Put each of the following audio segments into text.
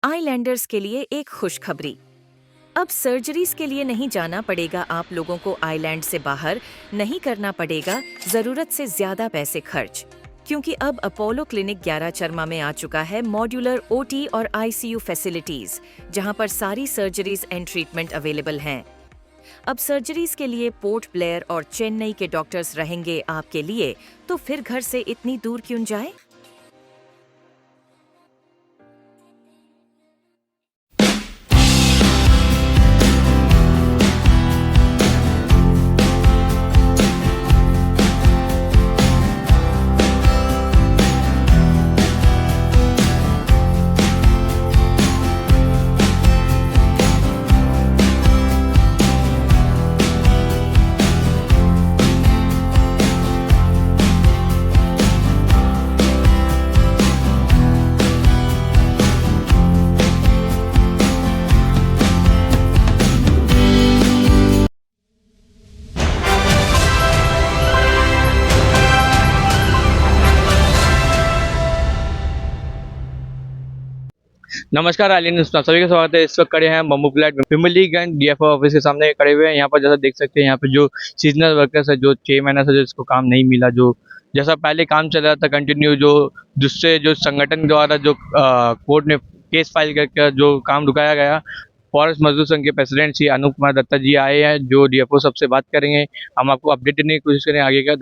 Islanders के लिए एक खुशखबरी। अब सर्जरीज के लिए नहीं जाना पड़ेगा आप लोगों को, आइलैंड से बाहर नहीं करना पड़ेगा जरूरत से ज्यादा पैसे खर्च, क्योंकि अब अपोलो क्लिनिक 11 चरमा में आ चुका है मॉड्यूलर ओटी और आईसीयू फैसिलिटीज, जहां पर सारी सर्जरीज एंड ट्रीटमेंट अवेलेबल हैं। अब सर्जरीज के लिए पोर्ट ब्लेयर और चेन्नई के डॉक्टर्स रहेंगे आपके लिए, तो फिर घर से इतनी दूर क्यों जाए। नमस्कार आलिन दोस्तों, सभी का स्वागत है। इस वक्त खड़े हैं बम्बू फ्लैट विमलीगंज डीएफओ ऑफिस के सामने खड़े हुए हैं। यहाँ पर जैसा देख सकते हैं, यहाँ पे जो सीजनल वर्कर्स है, जो 6 महीने से जो इसको काम नहीं मिला, जो जैसा पहले काम चल रहा था कंटिन्यू, जो दूसरे जो संगठन द्वारा जो कोर्ट ने केस फाइल करके जो काम रुकाया गया, फॉरेस्ट मजदूर संघ के प्रेसिडेंट श्री अनूप कुमार दत्ता जी आए हैं, जो डीएफओ सबसे बात करेंगे। हम आपको अपडेट देने की कोशिश करें आगे का।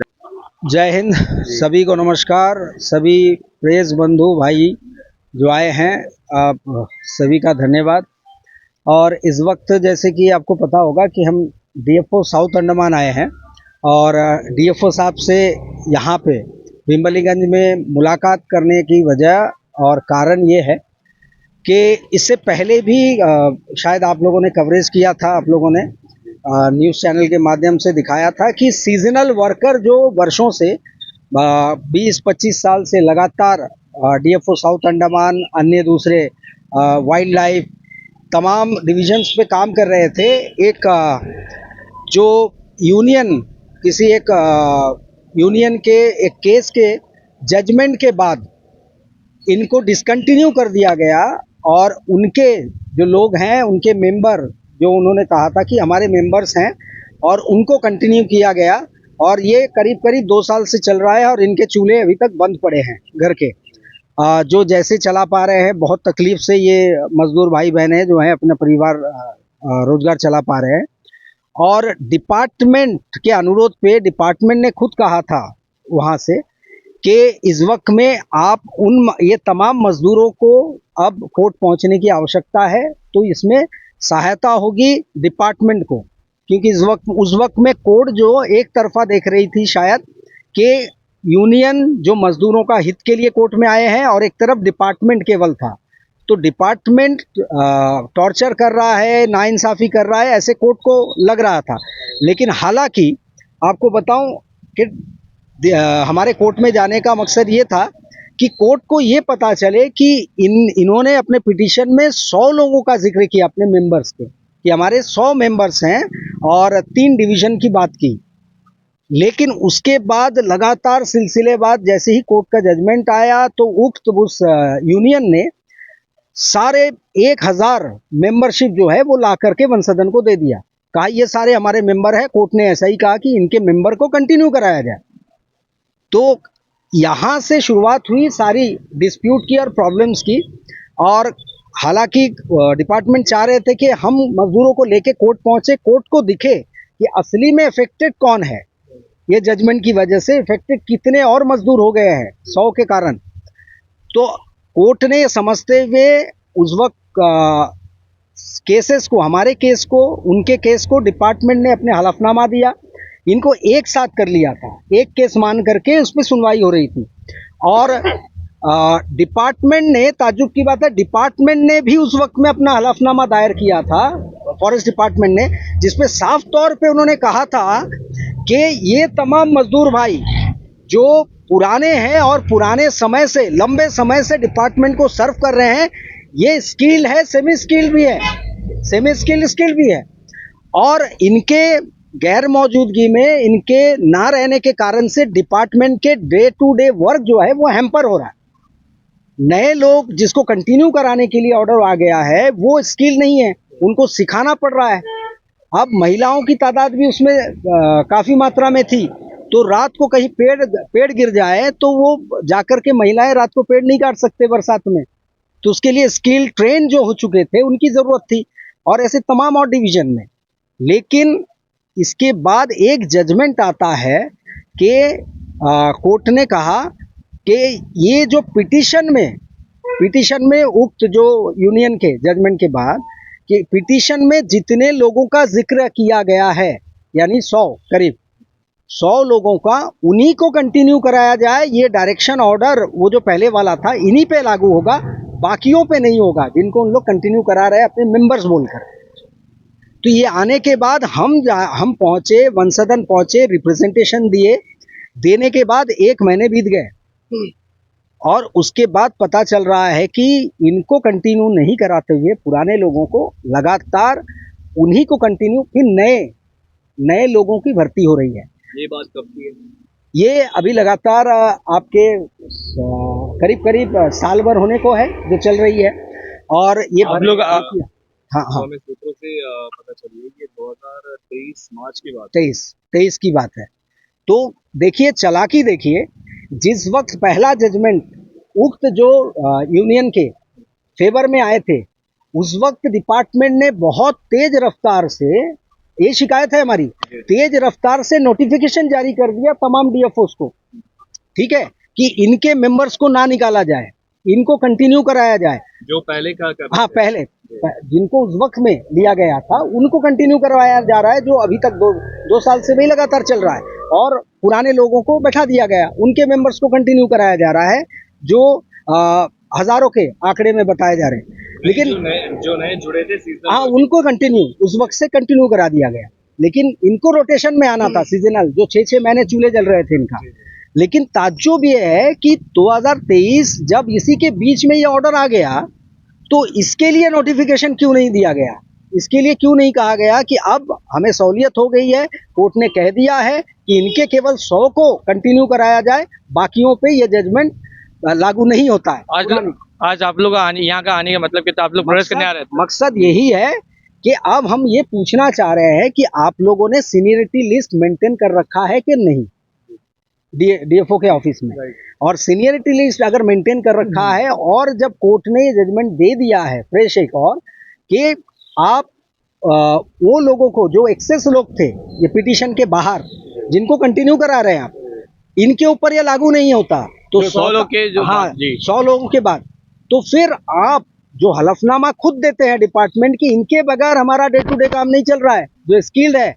जय हिंद, सभी को नमस्कार। सभी प्रेस बंधु भाई जो आए हैं, आप सभी का धन्यवाद। और इस वक्त जैसे कि आपको पता होगा कि हम डीएफओ साउथ अंडमान आए हैं, और डीएफओ साहब से यहाँ पे विमलीगंज में मुलाकात करने की वजह और कारण ये है कि इससे पहले भी शायद आप लोगों ने कवरेज किया था, आप लोगों ने न्यूज़ चैनल के माध्यम से दिखाया था कि सीजनल वर्कर जो वर्षों से 20-25 साल से लगातार डीएफओ साउथ अंडमान, अन्य दूसरे वाइल्ड लाइफ तमाम डिविजन्स पे काम कर रहे थे, एक जो यूनियन किसी एक यूनियन के एक केस के जजमेंट के बाद इनको डिसकंटिन्यू कर दिया गया, और उनके जो लोग हैं, उनके मेंबर जो उन्होंने कहा था कि हमारे मेंबर्स हैं, और उनको कंटिन्यू किया गया। और ये करीब करीब 2 साल से चल रहा है, और इनके चूल्हे अभी तक बंद पड़े हैं घर के। जो जैसे चला पा रहे हैं, बहुत तकलीफ से ये मजदूर भाई बहनें जो हैं अपना परिवार रोजगार चला पा रहे हैं। और डिपार्टमेंट के अनुरोध पे डिपार्टमेंट ने खुद कहा था वहाँ से कि इस वक्त में आप ये तमाम मजदूरों को अब कोर्ट पहुँचने की आवश्यकता है, तो इसमें सहायता होगी डिपार्टमेंट को, क्योंकि उस वक्त में कोर्ट जो एक तरफा देख रही थी शायद कि यूनियन जो मजदूरों का हित के लिए कोर्ट में आए हैं, और एक तरफ डिपार्टमेंट केवल था। तो डिपार्टमेंट टॉर्चर कर रहा है, नाइंसाफ़ी कर रहा है, ऐसे कोर्ट को लग रहा था। लेकिन हालांकि आपको बताऊं कि हमारे कोर्ट में जाने का मकसद ये था कि कोर्ट को ये पता चले कि इन्होंने अपने पिटीशन में 100 लोगों का जिक्र किया, अपने मेंबर्स के, कि हमारे 100 मेंबर्स हैं, और 3 डिवीज़न की बात की। लेकिन उसके बाद लगातार सिलसिलेवार जैसे ही कोर्ट का जजमेंट आया, तो उस यूनियन ने सारे 1000 मेंबरशिप जो है वो ला करके वन सदन को दे दिया। कहा ये सारे हमारे मेंबर हैं, कोर्ट ने ऐसा ही कहा कि इनके मेंबर को कंटिन्यू कराया जाए। तो यहाँ से शुरुआत हुई सारी डिस्प्यूट की और प्रॉब्लम्स की। और हालांकि डिपार्टमेंट चाह रहे थे कि हम मजदूरों को लेके कोर्ट पहुँचे, कोर्ट को दिखे कि असली में अफेक्टेड कौन है, ये जजमेंट की वजह से अफेक्टेड कितने और मजदूर हो गए हैं 100 के कारण। तो कोर्ट ने ये समझते हुए उस वक्त केसेस को, हमारे केस को, उनके केस को, डिपार्टमेंट ने अपने हलफनामा दिया, इनको एक साथ कर लिया था, एक केस मान करके उस पर सुनवाई हो रही थी। और डिपार्टमेंट ने, ताज्जुब की बात है, डिपार्टमेंट ने भी उस वक्त में अपना हलफनामा दायर किया था, फॉरेस्ट डिपार्टमेंट ने, जिसपे साफ तौर पे उन्होंने कहा था कि ये तमाम मजदूर भाई जो पुराने हैं और पुराने समय से, लंबे समय से डिपार्टमेंट को सर्व कर रहे हैं, ये स्किल है, सेमी स्किल भी है, सेमी स्किल भी है, और इनके गैर मौजूदगी में, इनके ना रहने के कारण से डिपार्टमेंट के डे टू डे वर्क जो है वो हैम्पर हो रहा है। नए लोग जिसको कंटिन्यू कराने के लिए ऑर्डर आ गया है वो स्किल नहीं है, उनको सिखाना पड़ रहा है। अब महिलाओं की तादाद भी उसमें काफ़ी मात्रा में थी, तो रात को कहीं पेड़ गिर जाए तो वो जाकर के महिलाएं रात को पेड़ नहीं काट सकते बरसात में, तो उसके लिए स्किल ट्रेन जो हो चुके थे उनकी ज़रूरत थी, और ऐसे तमाम और डिवीज़न में। लेकिन इसके बाद एक जजमेंट आता है कि कोर्ट ने कहा कि ये जो पिटीशन में उक्त जो यूनियन के जजमेंट के बाद कि पिटीशन में जितने लोगों का जिक्र किया गया है, यानी 100 करीब 100 लोगों का, उन्हीं को कंटिन्यू कराया जाए। ये डायरेक्शन ऑर्डर वो जो पहले वाला था इन्हीं पे लागू होगा, बाकियों पे नहीं होगा, जिनको उन लोग कंटिन्यू करा रहे हैं अपने मेंबर्स बोलकर। तो ये आने के बाद हम पहुंचे, वन सदन पहुंचे, रिप्रेजेंटेशन देने के बाद 1 महीने बीत गए, और उसके बाद पता चल रहा है कि इनको कंटिन्यू नहीं कराते हुए पुराने लोगों को लगातार उन्हीं को कंटिन्यू, फिर नए लोगों की भर्ती हो रही है। ये बात कब की है? ये अभी लगातार आपके करीब साल भर होने को है जो चल रही है। और ये आप लोग हाँ हमें सूत्रों से पता चली है कि 2023 मार्च की बात 23 की बात है। तो देखिए चालाकी, देखिए जिस वक्त पहला जजमेंट उक्त जो यूनियन के फेवर में आए थे, उस वक्त डिपार्टमेंट ने बहुत तेज रफ्तार से, ये शिकायत है हमारी, तेज रफ्तार से नोटिफिकेशन जारी कर दिया तमाम डीएफओस को, ठीक है, कि इनके मेंबर्स को ना निकाला जाए, इनको कंटिन्यू कराया जाए। जो पहले का हाँ, पहले जिनको उस वक्त में लिया गया था उनको कंटिन्यू करवाया जा रहा है, जो अभी तक 2 साल से वही लगातार चल रहा है, और पुराने लोगों को बैठा दिया गया, उनके मेंबर्स को कंटिन्यू कराया जा रहा है, जो हजारों के आंकड़े में बताए जा रहे हैं। लेकिन जो नए जुड़े थे हाँ, उनको कंटिन्यू उस वक्त से कंटिन्यू करा दिया गया, लेकिन इनको रोटेशन में आना था सीजनल, जो 6 महीने चूल्हे जल रहे थे इनका। लेकिन ताज्जुब ये है कि 2023 जब इसी के बीच में ये ऑर्डर आ गया, तो इसके लिए नोटिफिकेशन क्यों नहीं दिया गया, इसके लिए क्यों नहीं कहा गया कि अब हमें सहूलियत हो गई है, कोर्ट ने कह दिया है कि इनके केवल 100 को कंटिन्यू कराया जाए, बाकियों पे ये जजमेंट लागू नहीं होता है। आज आप लोग यहाँ का आने का मतलब कि आप लोग प्रोटेस्ट करने आ रहे थे? मकसद यही है कि अब हम ये पूछना चाह रहे हैं कि आप लोगों ने सीनियरिटी लिस्ट मेंटेन कर रखा है कि नहीं डीएफओ के ऑफिस में, और सीनियरिटी लिस्ट अगर मेंटेन कर रखा है, और जब कोर्ट ने जजमेंट दे दिया है फ्रेश एक और कि आप वो लोगों को जो एक्सेस लोग थे ये पिटीशन के बाहर जिनको कंटिन्यू करा रहे हैं आप, इनके ऊपर ये लागू नहीं होता, तो 100 लोग के जो, हाँ, जी 100 लोगों के बाद, तो फिर आप जो हलफनामा खुद देते हैं डिपार्टमेंट की, इनके बगैर हमारा डे टू डे काम नहीं चल रहा है, जो स्किल्ड है,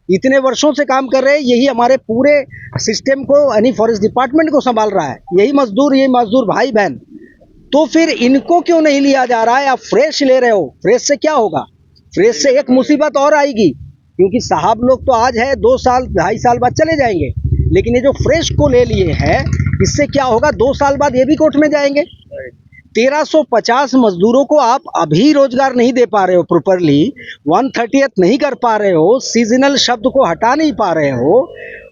इतने वर्षों से काम कर रहे हैं, यही हमारे पूरे सिस्टम को यानी फॉरेस्ट डिपार्टमेंट को संभाल रहा है, यही मजदूर भाई बहन, तो फिर इनको क्यों नहीं लिया जा रहा है? आप फ्रेश ले रहे हो, फ्रेश से क्या होगा? फ्रेश से एक मुसीबत और आएगी, क्योंकि साहब लोग तो आज है 2 साल 2.5 साल बाद चले जाएंगे, लेकिन ये जो फ्रेश को ले लिए हैं, इससे क्या होगा? 2 साल बाद ये भी कोर्ट में जाएंगे। 1350 मजदूरों को आप अभी रोजगार नहीं दे पा रहे हो प्रॉपरली, 130th नहीं कर पा रहे हो, सीजनल शब्द को हटा नहीं पा रहे हो,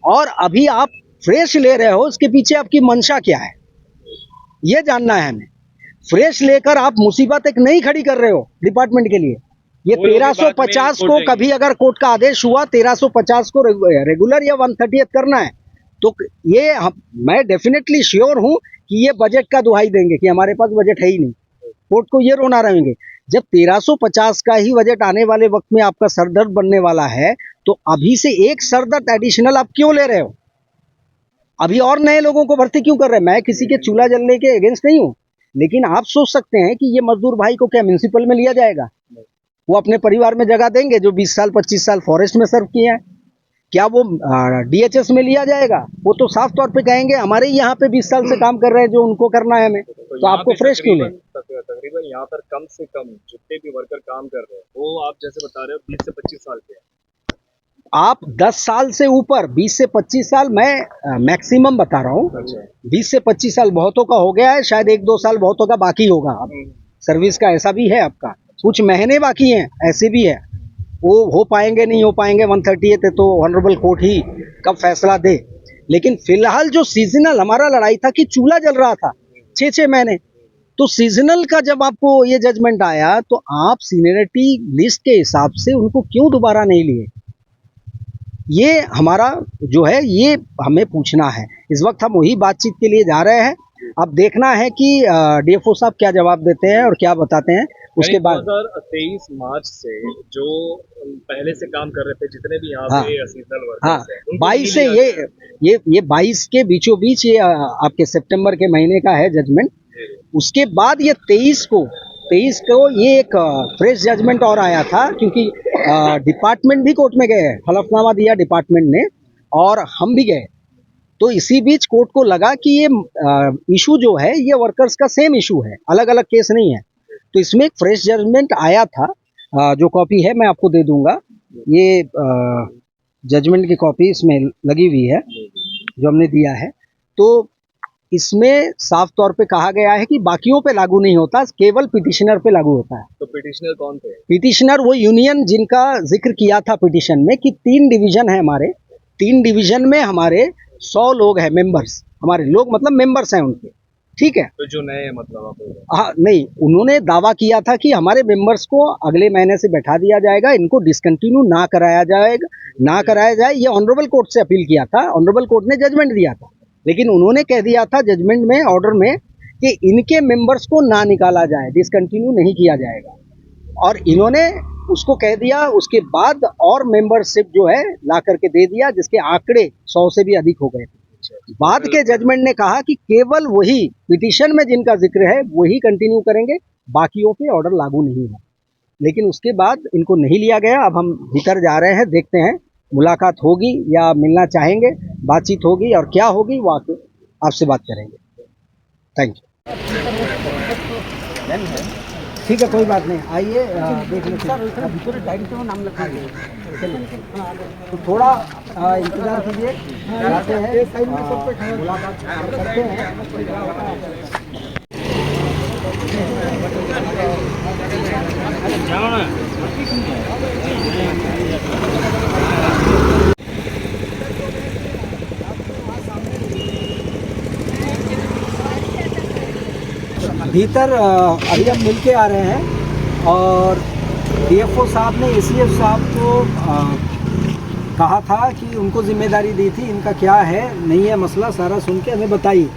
और अभी आप फ्रेश ले रहे हो, इसके पीछे आपकी मंशा क्या है, ये जानना है हमें। फ्रेश लेकर आप मुसीबत एक नहीं खड़ी कर रहे हो डिपार्टमेंट के लिए। ये 1350 को कभी अगर कोर्ट का आदेश हुआ 1350 को रेगुलर या 130th करना है, तो ये मैं डेफिनेटली श्योर हूं कि ये बजट का दुहाई देंगे कि हमारे पास बजट है ही नहीं, कोर्ट को ये रोना रहेंगे। जब 1350 का ही बजट आने वाले वक्त में आपका सरदर्द बनने वाला है, तो अभी से एक सरदर्द एडिशनल आप क्यों ले रहे हो? अभी और नए लोगों को भर्ती क्यों कर रहे हैं? मैं किसी के चूल्हा जलने के अगेंस्ट नहीं हूँ, लेकिन आप सोच सकते हैं कि ये मजदूर भाई को क्या म्युनिसिपल में लिया जाएगा? वो अपने परिवार में जगह देंगे जो 20 साल 25 साल फॉरेस्ट में सर्व किए हैं? क्या वो डीएचएस में लिया जाएगा? वो तो साफ तौर पे कहेंगे हमारे यहाँ पे 20 साल से काम कर रहे हैं, जो उनको करना है हमें, तो आपको फ्रेश क्यों ले? तकरीबन यहाँ पर कम से कम जितने भी वर्कर काम कर रहे हैं वो आप जैसे बता रहे हो 20 से 25 साल के हैं। आप 10 साल से ऊपर, 20 से 25 साल, मैं मैक्सिमम बता रहा हूँ। 20 से 25 साल बहुतों का हो गया है, शायद 1-2 साल बहुतों का बाकी होगा। अब सर्विस का ऐसा भी है, आपका कुछ महीने बाकी हैं, ऐसे भी है, वो हो पाएंगे नहीं हो पाएंगे 130th तो ऑनरेबल कोर्ट ही कब फैसला दे। लेकिन फिलहाल जो सीजनल हमारा लड़ाई था कि चूल्हा जल रहा था 6-6 महीने, तो सीजनल का जब आपको ये जजमेंट आया तो आप सीनियरिटी लिस्ट के हिसाब से उनको क्यों दोबारा नहीं लिए? ये हमारा जो है ये हमें पूछना है। इस वक्त हम वही बातचीत के लिए जा रहे हैं। अब देखना है कि डीएफओ साहब क्या जवाब देते हैं और क्या बताते हैं। उसके बाद 2023 मार्च से जो पहले से काम कर रहे थे जितने भी यहाँ हाँ, पे सीजनल हाँ, वर्कर्स हैं उनको 22 से नहीं लिया ये 22 के बीचों बीच ये आपके सितंबर के महीने का है जजमेंट। उसके बाद ये 23 को ये एक फ्रेश जजमेंट और आया था, क्योंकि डिपार्टमेंट भी कोर्ट में गए, हलफनामा दिया डिपार्टमेंट ने और हम भी गए। तो इसी बीच कोर्ट को लगा कि ये इशू जो है ये वर्कर्स का सेम इशू है, अलग अलग केस नहीं है। तो इसमें एक फ्रेश जजमेंट आया था, जो कॉपी है मैं आपको दे दूंगा। ये जजमेंट की कॉपी इसमें लगी हुई है जो हमने दिया है। तो इसमें साफ तौर पे कहा गया है कि बाकियों पे लागू नहीं होता, केवल पिटिशनर पे लागू होता है। तो पिटिशनर कौन थे? पिटिशनर वो यूनियन जिनका जिक्र किया था पिटिशन में कि 3 डिवीजन है हमारे, 3 डिवीजन में हमारे 100 लोग हैं मेंबर्स, हमारे लोग मतलब मेंबर्स हैं उनके, ठीक है। तो जो नए मतलब आप बोल रहे हैं। हाँ नहीं, उन्होंने दावा किया था कि हमारे मेंबर्स को अगले महीने से बैठा दिया जाएगा, इनको डिसकंटिन्यू ना कराया जाए। ये ऑनरेबल कोर्ट से अपील किया था, ऑनरेबल कोर्ट ने जजमेंट दिया था, लेकिन उन्होंने कह दिया था जजमेंट में, ऑर्डर में, कि इनके मेंबर्स को ना निकाला जाए, डिसकंटिन्यू नहीं किया जाएगा। और इन्होंने उसको कह दिया, उसके बाद और मेंबरशिप जो है ला करके दे दिया, जिसके आंकड़े 100 से भी अधिक हो गए थे। बाद के जजमेंट ने कहा कि केवल वही पिटीशन में जिनका जिक्र है वही कंटिन्यू करेंगे, बाकियों पे ऑर्डर लागू नहीं है। लेकिन उसके बाद इनको नहीं लिया गया। अब हम भीतर जा रहे हैं, देखते हैं मुलाकात होगी या मिलना चाहेंगे, बातचीत होगी और क्या होगी वो आके आपसे बात करेंगे। Thank you. ठीक है, कोई बात नहीं, आइए देख लेते हैं। डायरी पे नाम लिखा है, तो थोड़ा इंतजार कीजिए, जाते हैं मुलाकात करते हैं। भीतर अभी हम मिल के आ रहे हैं और डीएफओ साहब ने एसीएफ साहब को कहा था कि उनको जिम्मेदारी दी थी, इनका क्या है नहीं है मसला, सारा सुन के हमें बताइए।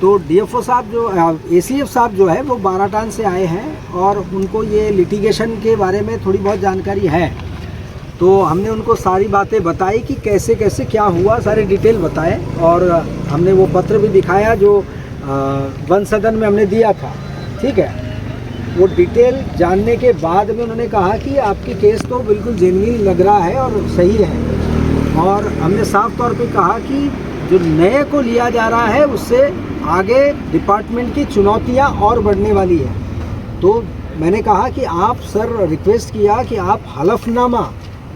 तो डीएफओ साहब जो एसीएफ साहब जो है वो बाराटान से आए हैं और उनको ये लिटिगेशन के बारे में थोड़ी बहुत जानकारी है। तो हमने उनको सारी बातें बताई कि कैसे कैसे क्या हुआ, सारे डिटेल बताए और हमने वो पत्र भी दिखाया जो वन सदन में हमने दिया था, ठीक है। वो डिटेल जानने के बाद में उन्होंने कहा कि आपकी केस तो बिल्कुल जेन्युइन लग रहा है और सही है, और हमने साफ तौर पे कहा कि जो नए को लिया जा रहा है उससे आगे डिपार्टमेंट की चुनौतियां और बढ़ने वाली है। तो मैंने कहा कि आप सर, रिक्वेस्ट किया कि आप हलफनामा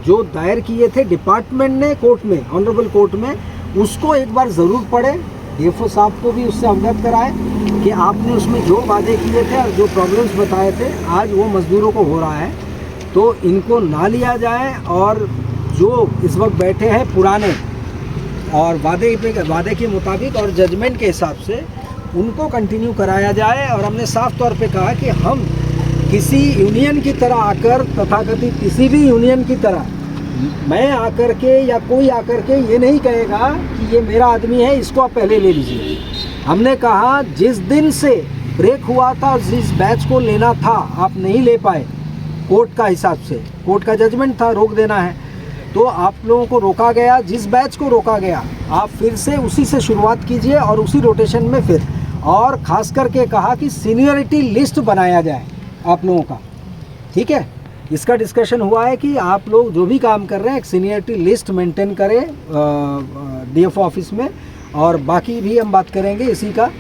जो दायर किए थे डिपार्टमेंट ने कोर्ट में, ऑनरेबल कोर्ट में, उसको एक बार ज़रूर पढ़ें, डीएफओ साहब को भी उससे अवगत कराएं कि आपने उसमें जो वादे किए थे और जो प्रॉब्लम्स बताए थे आज वो मज़दूरों को हो रहा है। तो इनको ना लिया जाए और जो इस वक्त बैठे हैं पुराने और वादे के मुताबिक और जजमेंट के हिसाब से उनको कंटिन्यू कराया जाए। और हमने साफ तौर पे कहा कि हम किसी यूनियन की तरह आकर, तथाकथित किसी भी यूनियन की तरह, मैं आकर के या कोई आकर के ये नहीं कहेगा कि ये मेरा आदमी है, इसको आप पहले ले लीजिए। हमने कहा जिस दिन से ब्रेक हुआ था, जिस बैच को लेना था आप नहीं ले पाए, कोर्ट का हिसाब से, कोर्ट का जजमेंट था रोक देना है, तो आप लोगों को रोका गया। जिस बैच को रोका गया आप फिर से उसी से शुरुआत कीजिए और उसी रोटेशन में फिर, और ख़ास करके कहा कि सीनियरिटी लिस्ट बनाया जाए आप लोगों का, ठीक है। इसका डिस्कशन हुआ है कि आप लोग जो भी काम कर रहे हैं एक सीनियरिटी लिस्ट मेंटेन करें डीएफओ ऑफिस में, और बाकी भी हम बात करेंगे इसी का।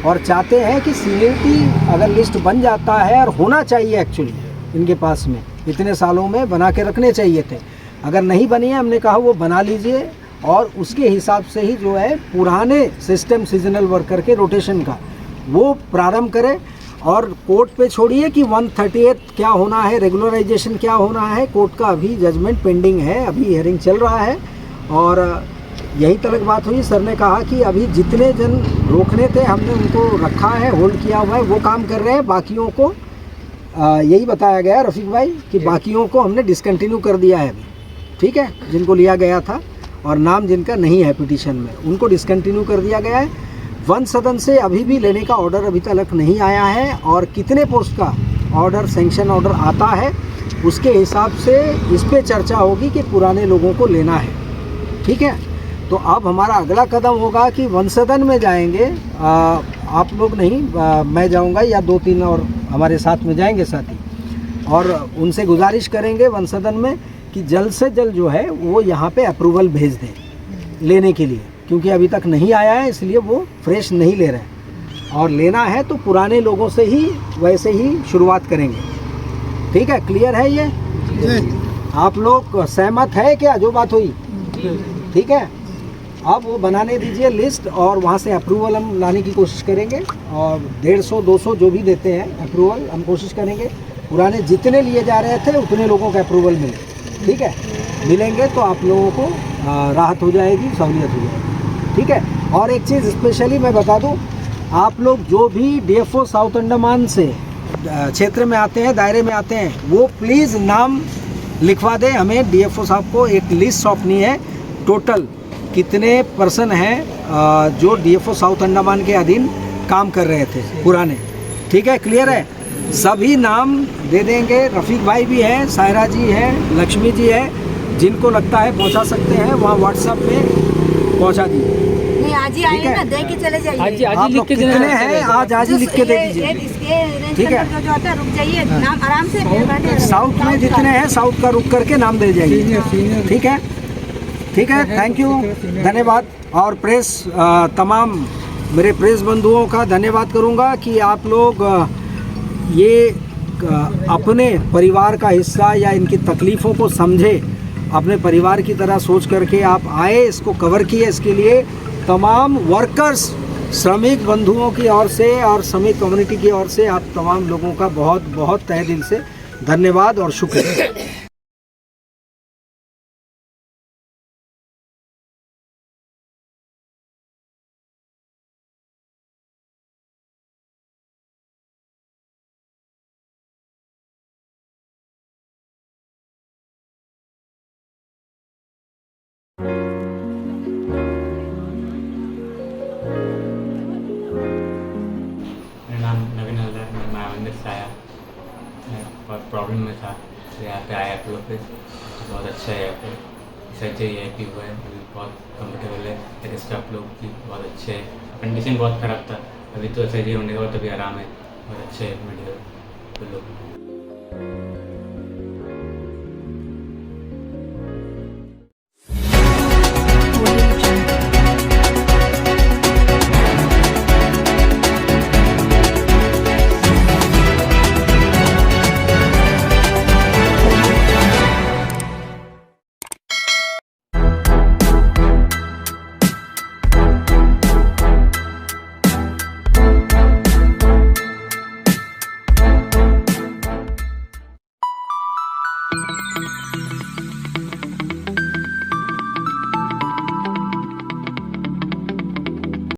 और चाहते हैं कि सीनियरिटी अगर लिस्ट बन जाता है, और होना चाहिए एक्चुअली इनके पास में, इतने सालों में बना के रखने चाहिए थे, अगर नहीं बनी है हमने कहा वो बना लीजिए और उसके हिसाब से ही जो है पुराने सिस्टम सीजनल वर्कर के रोटेशन का वो प्रारंभ करें। और कोर्ट पे छोड़िए कि 138 क्या होना है, रेगुलराइजेशन क्या होना है, कोर्ट का अभी जजमेंट पेंडिंग है, अभी हियरिंग चल रहा है। और यही तलक बात हुई। सर ने कहा कि अभी जितने जन रोकने थे हमने उनको रखा है, होल्ड किया हुआ है, वो काम कर रहे हैं। बाकियों को यही बताया गया रफ़ीक भाई कि बाकियों को हमने डिसकंटिन्यू कर दिया है अभी, ठीक है। जिनको लिया गया था और नाम जिनका नहीं है पिटीशन में उनको डिसकंटिन्यू कर दिया गया है। वन सदन से अभी भी लेने का ऑर्डर अभी तक नहीं आया है और कितने पोस्ट का ऑर्डर, सेंक्शन ऑर्डर आता है उसके हिसाब से इस पे चर्चा होगी कि पुराने लोगों को लेना है, ठीक है। तो अब हमारा अगला कदम होगा कि वन सदन में जाएंगे, आप लोग नहीं, मैं जाऊंगा या 2-3 और हमारे साथ में जाएंगे साथी, और उनसे गुजारिश करेंगे वन सदन में कि जल्द से जल्द जो है वो यहाँ पे अप्रूवल भेज दें लेने के लिए, क्योंकि अभी तक नहीं आया है इसलिए वो फ्रेश नहीं ले रहे हैं। और लेना है तो पुराने लोगों से ही वैसे ही शुरुआत करेंगे, ठीक है। क्लियर है ये? आप लोग सहमत है क्या जो बात हुई? ठीक है। अब वो बनाने दीजिए लिस्ट और वहाँ से अप्रूवल हम लाने की कोशिश करेंगे, और 150-200 जो भी देते हैं अप्रूवल हम कोशिश करेंगे पुराने जितने लिए जा रहे थे उतने लोगों का अप्रूवल मिले, ठीक है। मिलेंगे तो आप लोगों को राहत हो जाएगी, सहूलियत हो जाएगी, ठीक है। और एक चीज़ स्पेशली मैं बता दूं, आप लोग जो भी DFO साउथ अंडमान से क्षेत्र में आते हैं, दायरे में आते हैं, वो प्लीज़ नाम लिखवा दें हमें। DFO साहब को एक लिस्ट सौंपनी है, टोटल कितने पर्सन हैं जो DFO साउथ अंडमान के अधीन काम कर रहे थे पुराने, ठीक है। क्लियर है? सभी नाम दे देंगे। रफ़ीक भाई भी हैं, सायरा जी हैं, लक्ष्मी जी हैं, जिनको लगता है पहुंचा सकते हैं वहाँ व्हाट्सएप में पहुंचा दीजिए। नहीं, आज ही आइए ना, दे के चले जाइए। आप लोग कितने हैं आज ही लिख के दे दीजिए, ठीक है। जो होता है रुक जाइए, नाम आराम से। साउथ में जितने हैं साउथ का रुक करके नाम दे जाइए, ठीक है, ठीक है। थैंक यू, धन्यवाद। और प्रेस, तमाम मेरे प्रेस बंधुओं का धन्यवाद करूंगा कि आप लोग ये अपने परिवार का हिस्सा या इनकी तकलीफ़ों को समझे, अपने परिवार की तरह सोच करके आप आए, इसको कवर किए। इसके लिए तमाम वर्कर्स, श्रमिक बंधुओं की ओर से और श्रमिक कम्युनिटी की ओर से आप तमाम लोगों का बहुत बहुत तहे दिल से धन्यवाद और शुक्रिया। मेरा नाम नवीन हल्दर है। मैं मायावंदर से आया, मैं बहुत प्रॉब्लम में था तो यहाँ पे आया अप्रूवल पे। बहुत अच्छा है यहाँ पे, सर्जरी है कि हुआ है, अभी बहुत कंफर्टेबल है। लेकिन स्टाफ लोग भी बहुत अच्छे हैं। कंडीशन बहुत ख़राब था, अभी तो सर्जरी होने के बाद अभी आराम है, बहुत अच्छे है मेडिकल लोग।